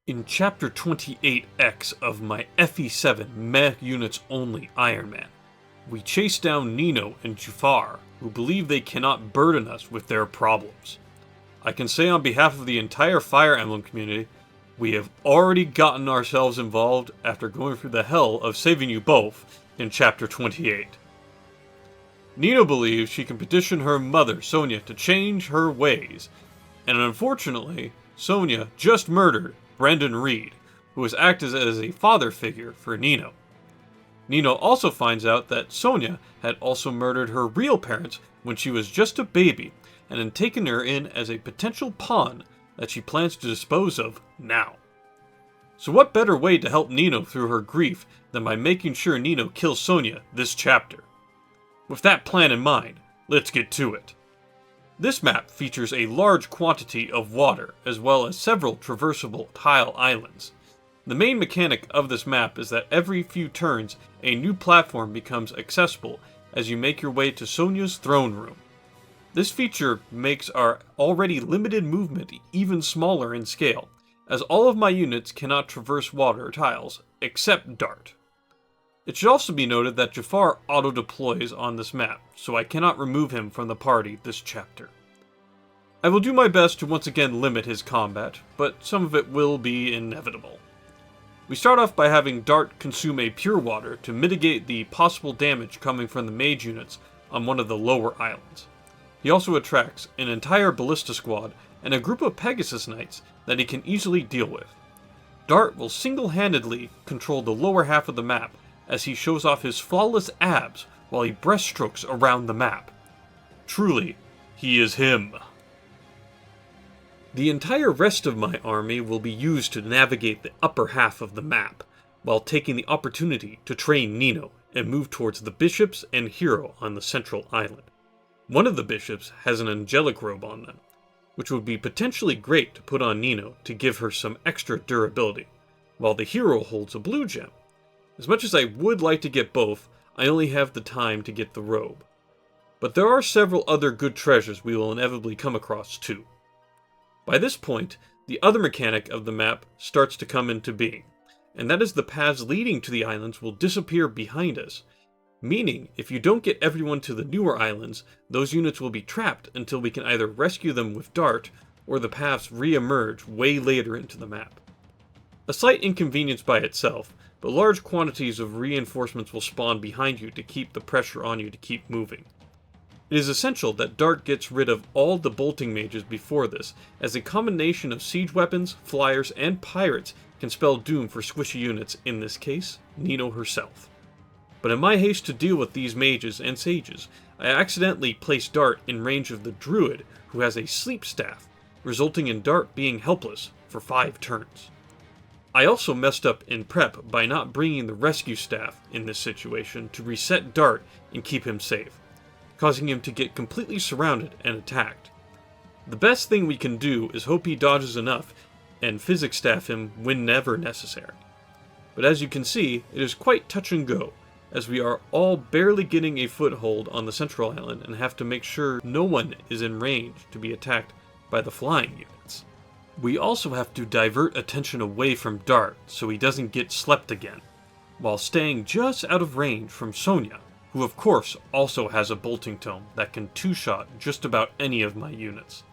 In Chapter 28X of my FE7 Meh Units Only Ironman, we chase down Nino and Jafar, who believe they cannot burden us with their problems. I can say on behalf of the entire Fire Emblem community, we have already gotten ourselves involved after going through the hell of saving you both in Chapter 28. Nino believes she can petition her mother, Sonia, to change her ways, and unfortunately, Sonia just murdered Brendan Reed, who has acted as a father figure for Nino. Nino also finds out that Sonia had also murdered her real parents when she was just a baby, and had taken her in as a potential pawn that she plans to dispose of now. So what better way to help Nino through her grief than by making sure Nino kills Sonia this chapter? With that plan in mind, let's get to it. This map features a large quantity of water, as well as several traversable tile islands. The main mechanic of this map is that every few turns, a new platform becomes accessible as you make your way to Sonia's throne room. This feature makes our already limited movement even smaller in scale, as all of my units cannot traverse water tiles, except Dart. It should also be noted that Jafar auto-deploys on this map, so I cannot remove him from the party this chapter. I will do my best to once again limit his combat, but some of it will be inevitable. We start off by having Dart consume a pure water to mitigate the possible damage coming from the mage units on one of the lower islands. He also attracts an entire ballista squad and a group of Pegasus Knights that he can easily deal with. Dart will single-handedly control the lower half of the map as he shows off his flawless abs while he breaststrokes around the map. Truly, he is him. The entire rest of my army will be used to navigate the upper half of the map, while taking the opportunity to train Nino and move towards the bishops and hero on the central island. One of the bishops has an angelic robe on them, which would be potentially great to put on Nino to give her some extra durability, while the hero holds a blue gem. As much as I would like to get both, I only have the time to get the robe. But there are several other good treasures we will inevitably come across too. By this point, the other mechanic of the map starts to come into being, and that is the paths leading to the islands will disappear behind us, meaning if you don't get everyone to the newer islands, those units will be trapped until we can either rescue them with Dart, or the paths re-emerge way later into the map. A slight inconvenience by itself, but large quantities of reinforcements will spawn behind you to keep the pressure on you to keep moving. It is essential that Dart gets rid of all the bolting mages before this, as a combination of siege weapons, flyers, and pirates can spell doom for squishy units, in this case, Nino herself. But in my haste to deal with these mages and sages, I accidentally placed Dart in range of the druid who has a sleep staff, resulting in Dart being helpless for 5 turns. I also messed up in prep by not bringing the rescue staff in this situation to reset Dart and keep him safe, causing him to get completely surrounded and attacked. The best thing we can do is hope he dodges enough and physics staff him whenever necessary. But as you can see, it is quite touch and go, as we are all barely getting a foothold on the central island and have to make sure no one is in range to be attacked by the flying units. We also have to divert attention away from Dart so he doesn't get slept again, while staying just out of range from Sonia, who of course also has a bolting tome that can two-shot just about any of my units.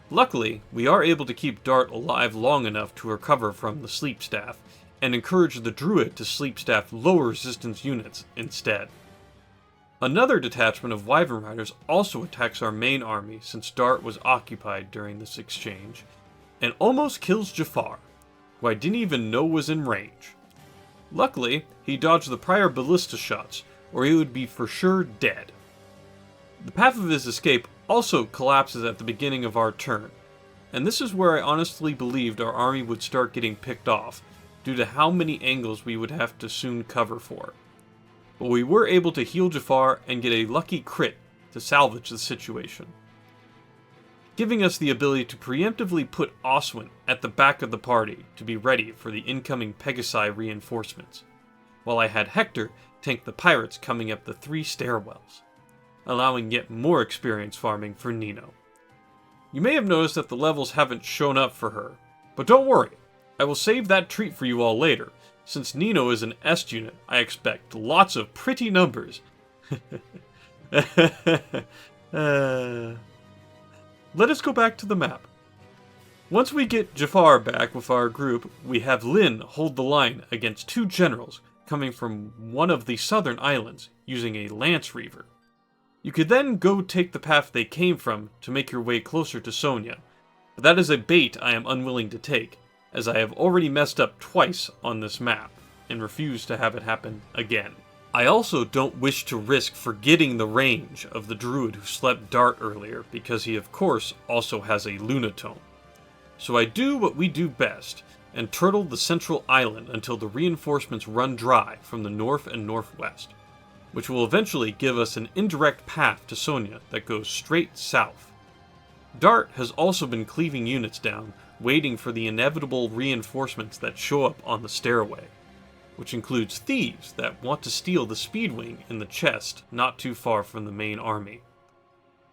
Luckily, we are able to keep Dart alive long enough to recover from the sleep staff, and encourage the druid to sleep staff lower resistance units instead. Another detachment of Wyvern Riders also attacks our main army since Dart was occupied during this exchange, and almost kills Jafar, who I didn't even know was in range. Luckily, he dodged the prior ballista shots, or he would be for sure dead. The path of his escape also collapses at the beginning of our turn, and this is where I honestly believed our army would start getting picked off, due to how many angles we would have to soon cover for. But we were able to heal Jafar and get a lucky crit to salvage the situation, giving us the ability to preemptively put Oswin at the back of the party to be ready for the incoming Pegasi reinforcements, while I had Hector tank the pirates coming up the 3 stairwells, allowing yet more experience farming for Nino. You may have noticed that the levels haven't shown up for her, but don't worry, I will save that treat for you all later. Since Nino is an est unit, I expect lots of pretty numbers. Let us go back to the map. Once we get Jafar back with our group, we have Lin hold the line against 2 generals coming from one of the southern islands using a Lance Reaver. You could then go take the path they came from to make your way closer to Sonia, but that is a bait I am unwilling to take, as I have already messed up twice on this map, and refuse to have it happen again. I also don't wish to risk forgetting the range of the druid who slept Dart earlier, because he of course also has a Lunatome. So I do what we do best, and turtle the central island until the reinforcements run dry from the north and northwest, which will eventually give us an indirect path to Sonia that goes straight south. Dart has also been cleaving units down, waiting for the inevitable reinforcements that show up on the stairway, which includes thieves that want to steal the Speedwing in the chest not too far from the main army.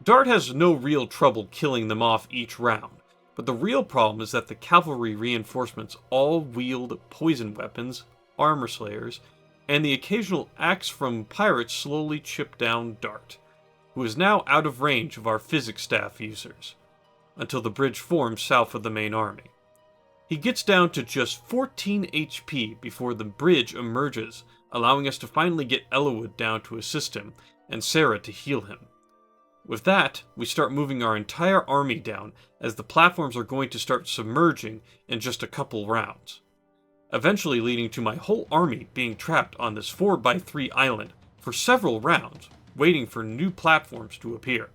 Dart has no real trouble killing them off each round, but the real problem is that the cavalry reinforcements all wield poison weapons, armor slayers, and the occasional axe from pirates slowly chip down Dart, who is now out of range of our physics staff users, until the bridge forms south of the main army. He gets down to just 14 HP before the bridge emerges, allowing us to finally get Elowood down to assist him, and Sarah to heal him. With that, we start moving our entire army down, as the platforms are going to start submerging in just a couple rounds, eventually leading to my whole army being trapped on this 4x3 island for several rounds, waiting for new platforms to appear.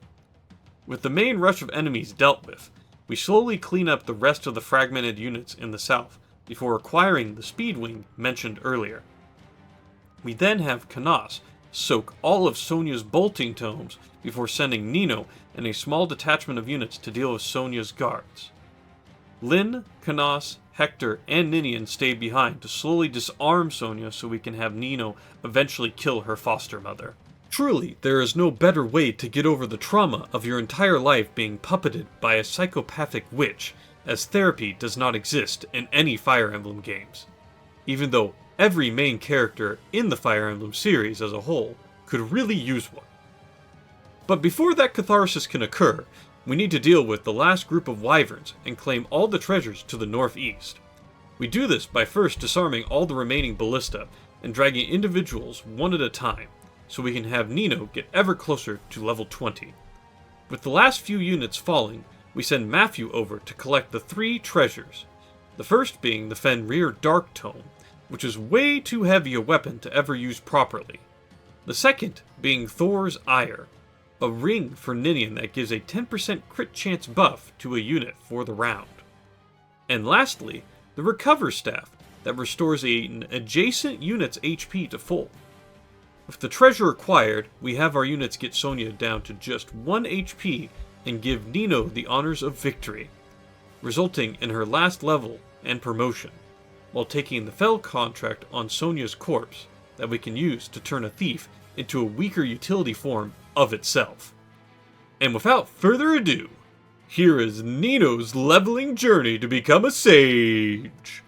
With the main rush of enemies dealt with, we slowly clean up the rest of the fragmented units in the south, before acquiring the Speedwing mentioned earlier. We then have Canas soak all of Sonia's bolting tomes before sending Nino and a small detachment of units to deal with Sonia's guards. Lin, Canas, Hector, and Ninian stay behind to slowly disarm Sonia so we can have Nino eventually kill her foster mother. Truly, there is no better way to get over the trauma of your entire life being puppeted by a psychopathic witch, as therapy does not exist in any Fire Emblem games, even though every main character in the Fire Emblem series as a whole could really use one. But before that catharsis can occur, we need to deal with the last group of wyverns and claim all the treasures to the northeast. We do this by first disarming all the remaining ballista and dragging individuals one at a time, so we can have Nino get ever closer to level 20. With the last few units falling, we send Matthew over to collect the 3 treasures, the first being the Fenrir Dark Tome, which is way too heavy a weapon to ever use properly. The second being Thor's Ire, a ring for Ninian that gives a 10% crit chance buff to a unit for the round. And lastly, the Recover Staff that restores an adjacent unit's HP to full. With the treasure acquired, we have our units get Sonia down to just 1 HP and give Nino the honors of victory, resulting in her last level and promotion, while taking the Fell contract on Sonia's corpse that we can use to turn a thief into a weaker utility form of itself. And without further ado, here is Nino's leveling journey to become a sage.